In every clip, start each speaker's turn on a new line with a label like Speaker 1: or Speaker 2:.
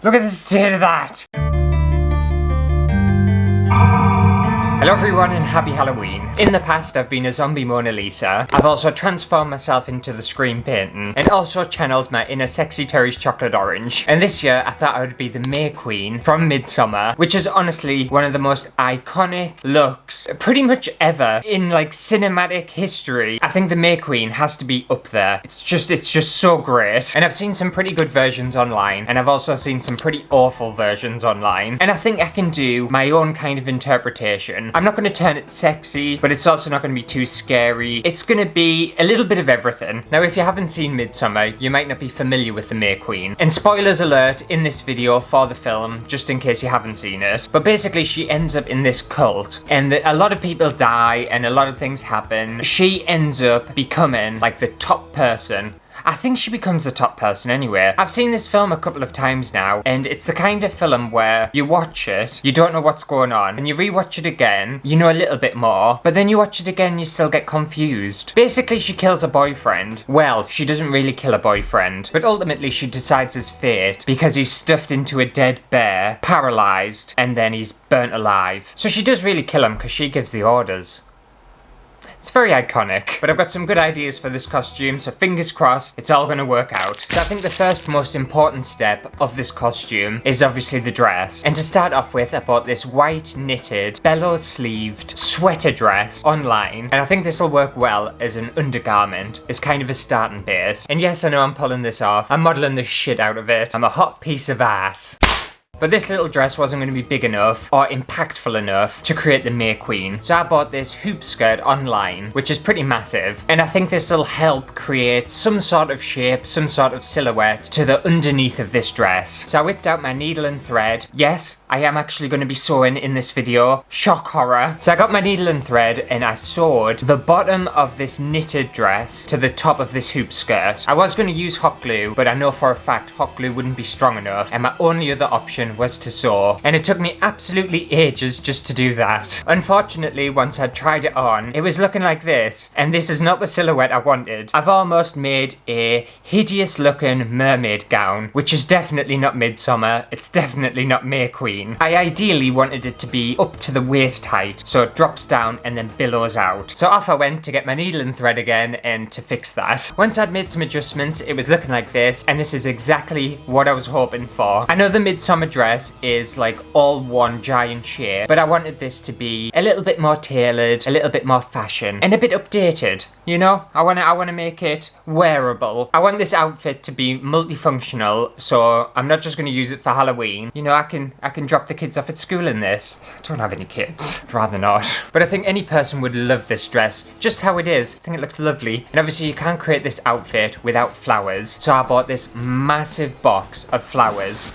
Speaker 1: Look at the state of that! Hello everyone and happy Halloween. In the past I've been a zombie Mona Lisa. I've also transformed myself into the screen painting and also channeled my inner sexy Terry's chocolate orange. And this year I thought I would be the May Queen from Midsommar, which is honestly one of the most iconic looks pretty much ever in like cinematic history. I think the May Queen has to be up there. It's just so great. And I've seen some pretty good versions online and I've also seen some pretty awful versions online. And I think I can do my own kind of interpretation. I'm not going to turn it sexy, but it's also not going to be too scary. It's going to be a little bit of everything. Now, if you haven't seen Midsommar, you might not be familiar with the May Queen. And spoilers alert in this video for the film, just in case you haven't seen it. But basically, she ends up in this cult, and a lot of people die, and a lot of things happen. She ends up becoming like the top person. I think she becomes the top person anyway. I've seen this film a couple of times now, and it's the kind of film where you watch it, you don't know what's going on, and you rewatch it again, you know a little bit more, but then you watch it again, you still get confused. Basically, she kills a boyfriend. Well, she doesn't really kill a boyfriend, but ultimately she decides his fate because he's stuffed into a dead bear, paralyzed, and then he's burnt alive. So she does really kill him because she gives the orders. It's very iconic, but I've got some good ideas for this costume, so fingers crossed it's all gonna work out. So I think the first most important step of this costume is obviously the dress. And to start off with, I bought this white knitted, bellow-sleeved sweater dress online, and I think this will work well as an undergarment, as kind of a starting base. And yes, I know I'm pulling this off. I'm modelling the shit out of it. I'm a hot piece of ass. But this little dress wasn't going to be big enough or impactful enough to create the May Queen. So I bought this hoop skirt online, which is pretty massive. And I think this will help create some sort of shape, some sort of silhouette to the underneath of this dress. So I whipped out my needle and thread. Yes, I am actually going to be sewing in this video. Shock horror. So I got my needle and thread and I sewed the bottom of this knitted dress to the top of this hoop skirt. I was going to use hot glue, but I know for a fact hot glue wouldn't be strong enough. And my only other option was to sew, and it took me absolutely ages just to do that. Unfortunately, once I'd tried it on, it was looking like this, and this is not the silhouette I wanted. I've almost made a hideous looking mermaid gown, which is definitely not Midsommar, it's definitely not May Queen. I ideally wanted it to be up to the waist height, so it drops down and then billows out. So off I went to get my needle and thread again and to fix that. Once I'd made some adjustments, it was looking like this, and this is exactly what I was hoping for. I know the Midsommar dress is like all one giant shape, but I wanted this to be a little bit more tailored, a little bit more fashion, and a bit updated. You know, I wanna make it wearable. I want this outfit to be multifunctional, so I'm not just gonna use it for Halloween. You know, I can drop the kids off at school in this. I don't have any kids. I'd rather not. But I think any person would love this dress, just how it is. I think it looks lovely. And obviously you can't create this outfit without flowers, so I bought this massive box of flowers.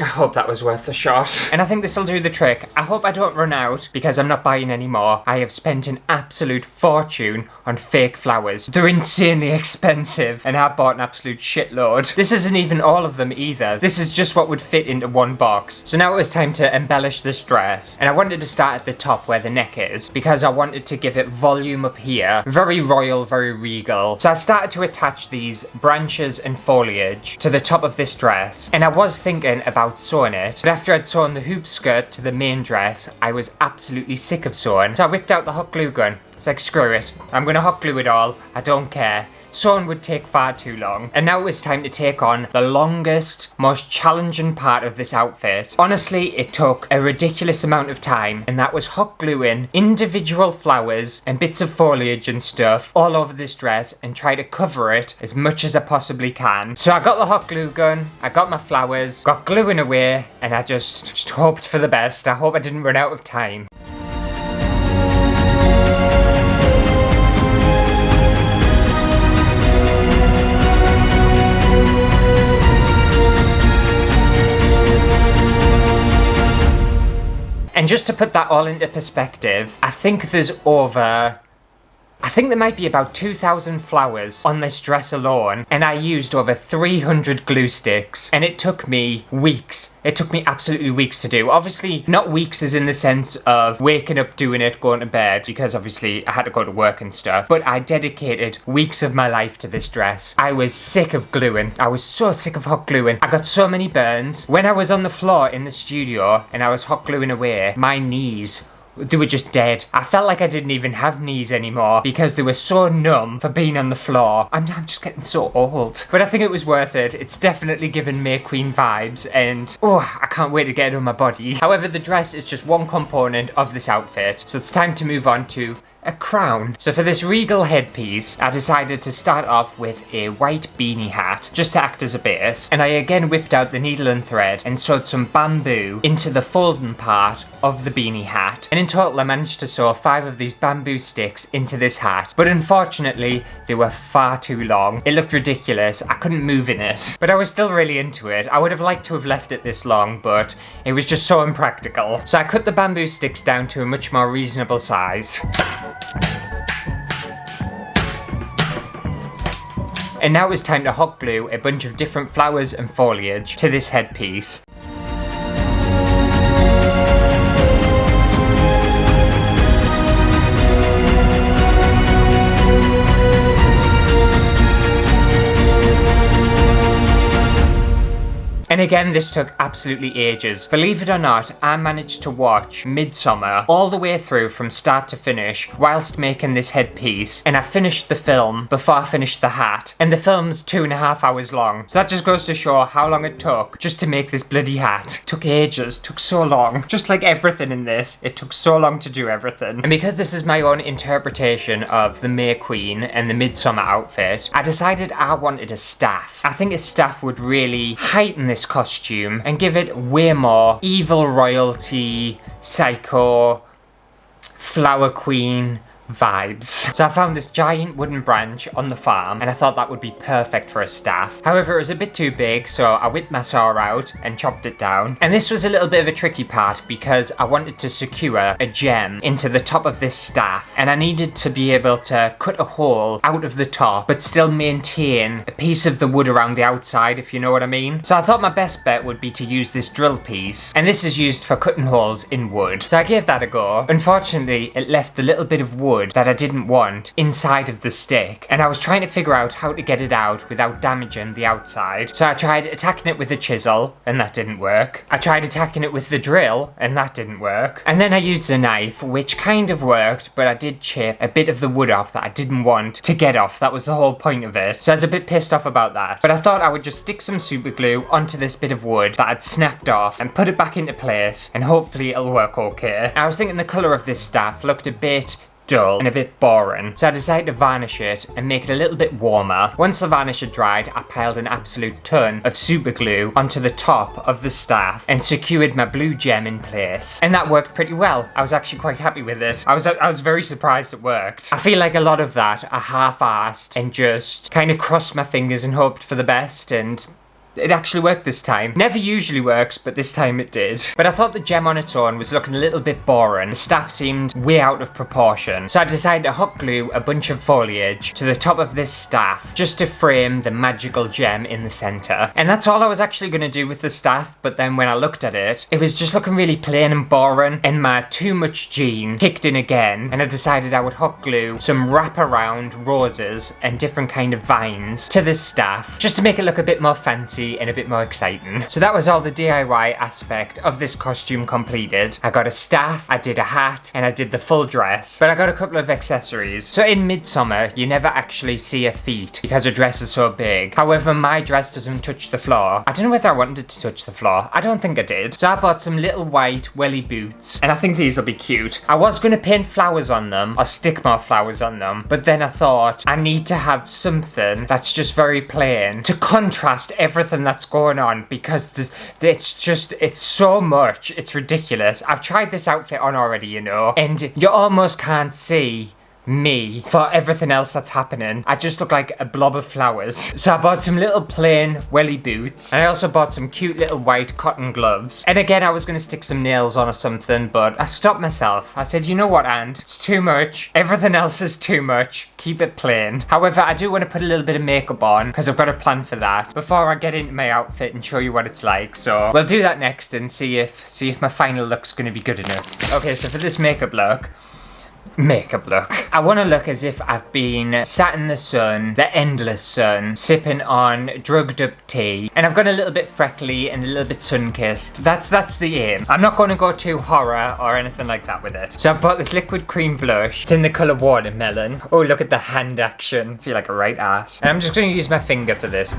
Speaker 1: I hope that was worth the shot. And I think this will do the trick. I hope I don't run out because I'm not buying any more. I have spent an absolute fortune on fake flowers. They're insanely expensive and I bought an absolute shitload. This isn't even all of them either. This is just what would fit into one box. So now it was time to embellish this dress. And I wanted to start at the top where the neck is because I wanted to give it volume up here. Very royal, very regal. So I started to attach these branches and foliage to the top of this dress. And I was thinking about sewing it, but after I'd sewn the hoop skirt to the main dress, I was absolutely sick of sewing. So I whipped out the hot glue gun. It's like, screw it. I'm gonna hot glue it all. I don't care. Sewing would take far too long. And now it was time to take on the longest, most challenging part of this outfit. Honestly, it took a ridiculous amount of time, and that was hot gluing individual flowers and bits of foliage and stuff all over this dress and try to cover it as much as I possibly can. So I got the hot glue gun, I got my flowers, got gluing away, and I just hoped for the best. I hope I didn't run out of time. And just to put that all into perspective, I think there's over I think there might be about 2,000 flowers on this dress alone, and I used over 300 glue sticks, and it took me weeks. It took me absolutely weeks to do. Obviously, not weeks as in the sense of waking up, doing it, going to bed, because obviously I had to go to work and stuff, but I dedicated weeks of my life to this dress. I was sick of gluing. I was so sick of hot gluing. I got so many burns. When I was on the floor in the studio and I was hot gluing away, my knees, they were just dead. I felt like I didn't even have knees anymore because they were so numb for being on the floor. I'm just getting so old. But I think it was worth it. It's definitely given May Queen vibes, and I can't wait to get it on my body. However, the dress is just one component of this outfit, so it's time to move on to a crown. So for this regal headpiece, I decided to start off with a white beanie hat, just to act as a base, and I again whipped out the needle and thread and sewed some bamboo into the folding part of the beanie hat, and in total I managed to sew 5 of these bamboo sticks into this hat, but unfortunately they were far too long. It looked ridiculous. I couldn't move in it, but I was still really into it. I would have liked to have left it this long, but it was just so impractical. So I cut the bamboo sticks down to a much more reasonable size. And now it's time to hot glue a bunch of different flowers and foliage to this headpiece. And again, this took absolutely ages. Believe it or not, I managed to watch Midsommar all the way through from start to finish whilst making this headpiece, and I finished the film before I finished the hat, and the film's 2.5 hours long. So that just goes to show how long it took just to make this bloody hat. It took ages, took so long. Just like everything in this, it took so long to do everything. And because this is my own interpretation of the May Queen and the Midsommar outfit, I decided I wanted a staff. I think a staff would really heighten this costume and give it way more evil royalty, psycho, flower queen vibes. So I found this giant wooden branch on the farm, and I thought that would be perfect for a staff. However, it was a bit too big, so I whipped my saw out and chopped it down. And this was a little bit of a tricky part because I wanted to secure a gem into the top of this staff, and I needed to be able to cut a hole out of the top but still maintain a piece of the wood around the outside, if you know what I mean. So I thought my best bet would be to use this drill piece, and this is used for cutting holes in wood. So I gave that a go. Unfortunately, it left the little bit of wood that I didn't want inside of the stick, and I was trying to figure out how to get it out without damaging the outside. So I tried attacking it with a chisel, and that didn't work. I tried attacking it with the drill, and that didn't work. And then I used a knife, which kind of worked, but I did chip a bit of the wood off that I didn't want to get off. That was the whole point of it. So I was a bit pissed off about that. But I thought I would just stick some super glue onto this bit of wood that I'd snapped off and put it back into place, and hopefully it'll work okay. I was thinking the colour of this staff looked a bit dull and a bit boring, so I decided to varnish it and make it a little bit warmer. Once the varnish had dried, I piled an absolute ton of super glue onto the top of the staff and secured my blue gem in place, and that worked pretty well. I was actually quite happy with it. I was very surprised it worked. I feel like a lot of that I half-assed and just kind of crossed my fingers and hoped for the best, and it actually worked this time. Never usually works, but this time it did. But I thought the gem on its own was looking a little bit boring. The staff seemed way out of proportion. So I decided to hot glue a bunch of foliage to the top of this staff just to frame the magical gem in the center. And that's all I was actually going to do with the staff, but then when I looked at it, it was just looking really plain and boring, and my too much gene kicked in again, and I decided I would hot glue some wraparound roses and different kind of vines to this staff just to make it look a bit more fancy and a bit more exciting. So that was all the DIY aspect of this costume completed. I got a staff, I did a hat, and I did the full dress, but I got a couple of accessories. So in Midsommar, you never actually see her feet because her dress is so big. However, my dress doesn't touch the floor. I don't know whether I wanted it to touch the floor. I don't think I did. So I bought some little white welly boots, and I think these will be cute. I was going to paint flowers on them or stick more flowers on them, but then I thought I need to have something that's just very plain to contrast everything that's going on, because it's so much, it's ridiculous. I've tried this outfit on already, you know, and you almost can't see me for everything else that's happening. I just look like a blob of flowers. So I bought some little plain welly boots, and I also bought some cute little white cotton gloves. And again, I was gonna stick some nails on or something, but I stopped myself. I said, you know what, Ant? It's too much. Everything else is too much. Keep it plain. However, I do want to put a little bit of makeup on because I've got a plan for that before I get into my outfit and show you what it's like. So we'll do that next and see if my final look's gonna be good enough. Okay, so for this makeup look, I want to look as if I've been sat in the sun, the endless sun, sipping on drugged up tea, and I've got a little bit freckly and a little bit sun-kissed. That's the aim. I'm not going to go too horror or anything like that with it. So I bought this liquid cream blush. It's in the colour watermelon. Oh, look at the hand action. I feel like a right ass. And I'm just going to use my finger for this.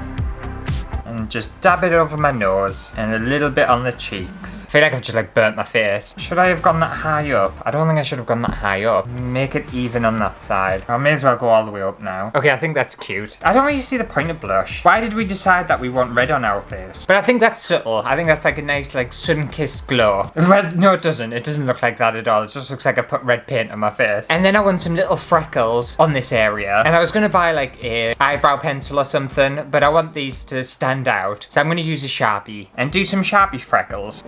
Speaker 1: And just dab it over my nose and a little bit on the cheeks. I feel like I've just like burnt my face. Should I have gone that high up? I don't think I should have gone that high up. Make it even on that side. I may as well go all the way up now. Okay, I think that's cute. I don't really see the point of blush. Why did we decide that we want red on our face? But I think that's subtle. I think that's like a nice like sun-kissed glow. Well, no it doesn't. It doesn't look like that at all. It just looks like I put red paint on my face. And then I want some little freckles on this area. And I was gonna buy like a eyebrow pencil or something, but I want these to stand out. So I'm gonna use a Sharpie and do some Sharpie freckles.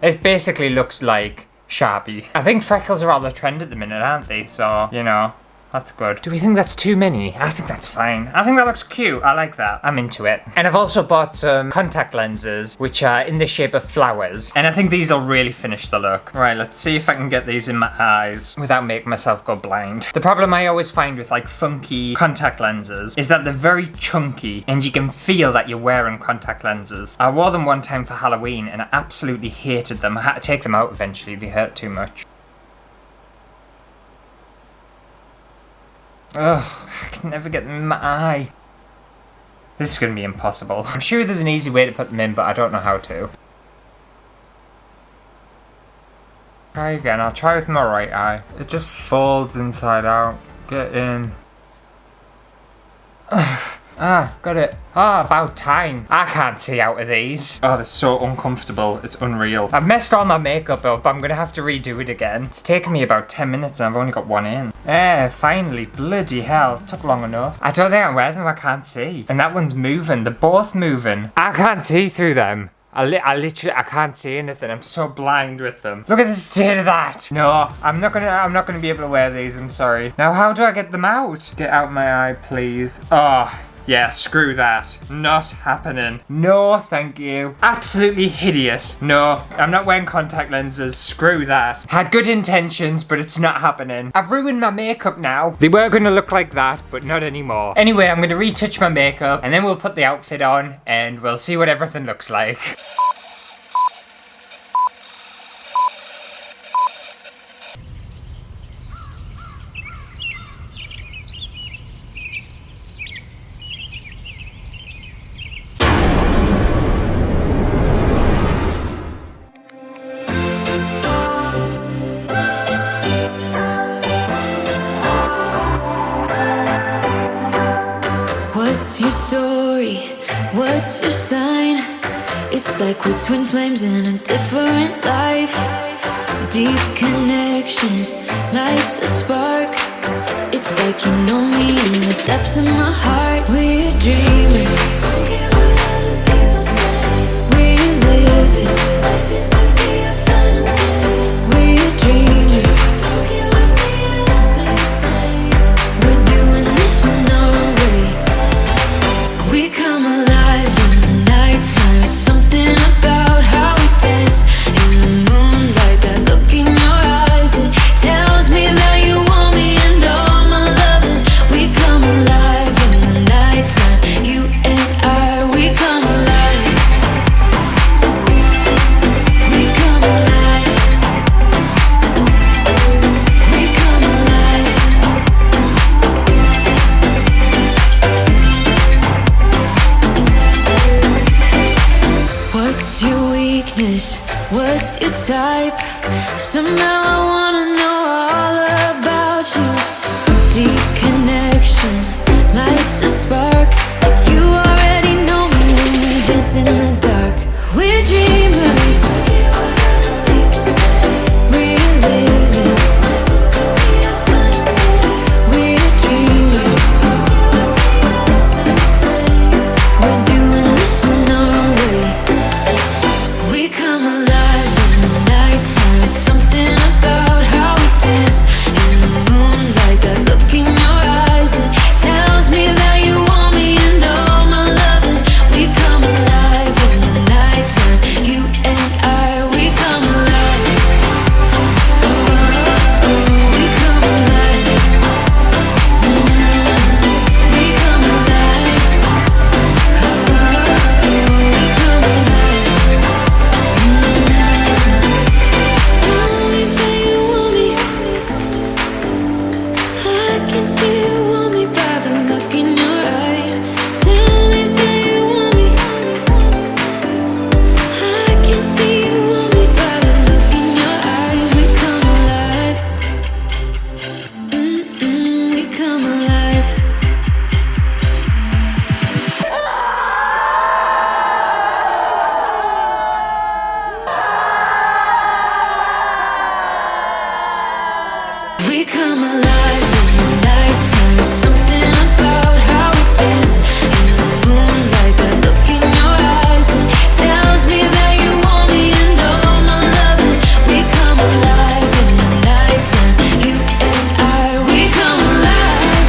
Speaker 1: It basically looks like Sharpie. I think freckles are all the trend at the minute, aren't they? So, you know, that's good. Do we think that's too many? I think that's fine. I think that looks cute. I like that. I'm into it. And I've also bought some contact lenses, which are in the shape of flowers. And I think these will really finish the look. Right, let's see if I can get these in my eyes without making myself go blind. The problem I always find with like funky contact lenses is that they're very chunky and you can feel that you're wearing contact lenses. I wore them one time for Halloween and I absolutely hated them. I had to take them out eventually. They hurt too much. Ugh, I can never get them in my eye. This is going to be impossible. I'm sure there's an easy way to put them in, but I don't know how to. Try again. I'll try with my right eye. It just folds inside out. Get in. Ugh. Ah, got it. Ah, about time. I can't see out of these. Oh, they're so uncomfortable. It's unreal. I've messed all my makeup up. I'm gonna have to redo it again. It's taken me about 10 minutes and I've only got one in. Finally. Bloody hell. Took long enough. I don't think I'm wearing them. I can't see. And that one's moving. They're both moving. I can't see through them. I literally can't see anything. I'm so blind with them. Look at the state of that. No, I'm not gonna be able to wear these. I'm sorry. Now, how do I get them out? Get out my eye, please. Oh. Yeah, screw that. Not happening. No, thank you. Absolutely hideous. No, I'm not wearing contact lenses. Screw that. Had good intentions, but it's not happening. I've ruined my makeup now. They were gonna look like that, but not anymore. Anyway, I'm gonna retouch my makeup, and then we'll put the outfit on, and we'll see what everything looks like.
Speaker 2: What's your story? What's your sign? It's like we're twin flames in a different life. Deep connection lights a spark. It's like you know me in the depths of my heart. We're dreamers. Don't care what other people say. We're living like this could be our final day. We're dreamers. Don't care what the others say. We're doing this in our way. We come alive in the nighttime. Something about how we dance in the moonlight. That look in your eyes, it tells me that you want me and all my loving. We come alive in the nighttime. You and I, we come alive. We come alive. We come alive. What's your weakness? What's your type? Somehow I wanna know all about you. Deep connection lights a spark. You already know me when we dance in the dark. We're dreamers. We're living can see you want me by the look in your eyes. Tell me that you want me. I can see you want me by the look in your eyes. We come alive. We come alive. We come alive in the nighttime. There's something about how we dance in the moonlight. That look in your eyes, it tells me that you want me and all my loving. We come alive in the nighttime. You and I, we come alive.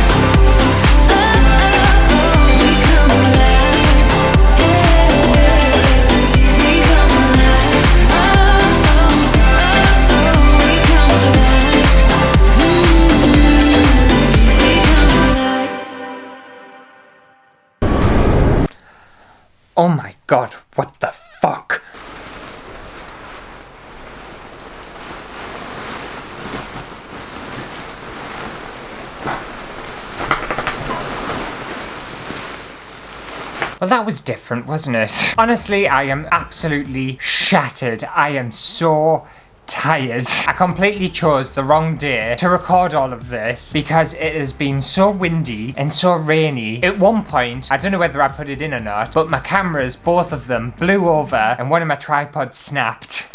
Speaker 2: Oh, oh, oh, we come alive. Yeah, we come alive. Oh, oh, oh, oh, we come alive.
Speaker 1: Oh my god, what the fuck? Well, that was different, wasn't it? Honestly, I am absolutely shattered. I am so tired. I completely chose the wrong day to record all of this because it has been so windy and so rainy. At one point, I don't know whether I put it in or not, but my cameras, both of them, blew over and one of my tripods snapped.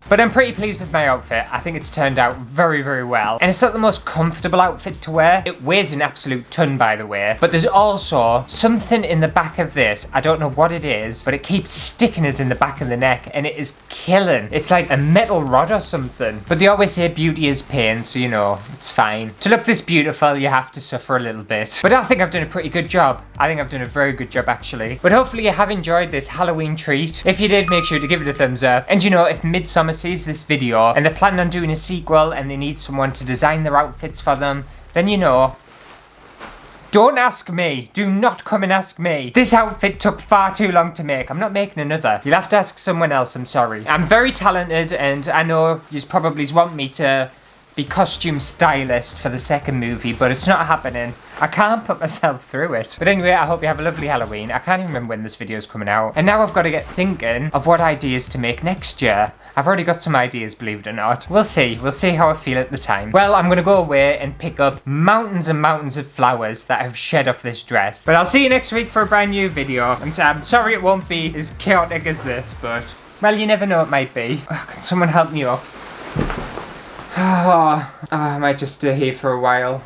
Speaker 1: But I'm pretty pleased with my outfit. I think it's turned out very, very well. And it's not the most comfortable outfit to wear. It weighs an absolute ton, by the way. But there's also something in the back of this. I don't know what it is, but it keeps sticking us in the back of the neck and it is killing. It's like a metal rod or something. But they always say beauty is pain, so you know, it's fine. To look this beautiful, you have to suffer a little bit. But I think I've done a pretty good job. I think I've done a very good job, actually. But hopefully you have enjoyed this Halloween treat. If you did, make sure to give it a thumbs up. And you know, if Midsommar sees this video and they're planning on doing a sequel and they need someone to design their outfits for them, then you know, don't ask me. Do not come and ask me. This outfit took far too long to make. I'm not making another. You'll have to ask someone else, I'm sorry. I'm very talented and I know you probably want me to be costume stylist for the second movie, but it's not happening. I can't put myself through it. But anyway, I hope you have a lovely Halloween. I can't even remember when this video is coming out. And now I've got to get thinking of what ideas to make next year. I've already got some ideas, believe it or not. We'll see. We'll see how I feel at the time. Well, I'm going to go away and pick up mountains and mountains of flowers that I've shed off this dress. But I'll see you next week for a brand new video. I'm sorry it won't be as chaotic as this, but, well, you never know, it might be. Oh, can someone help me up? Oh, I might just stay here for a while.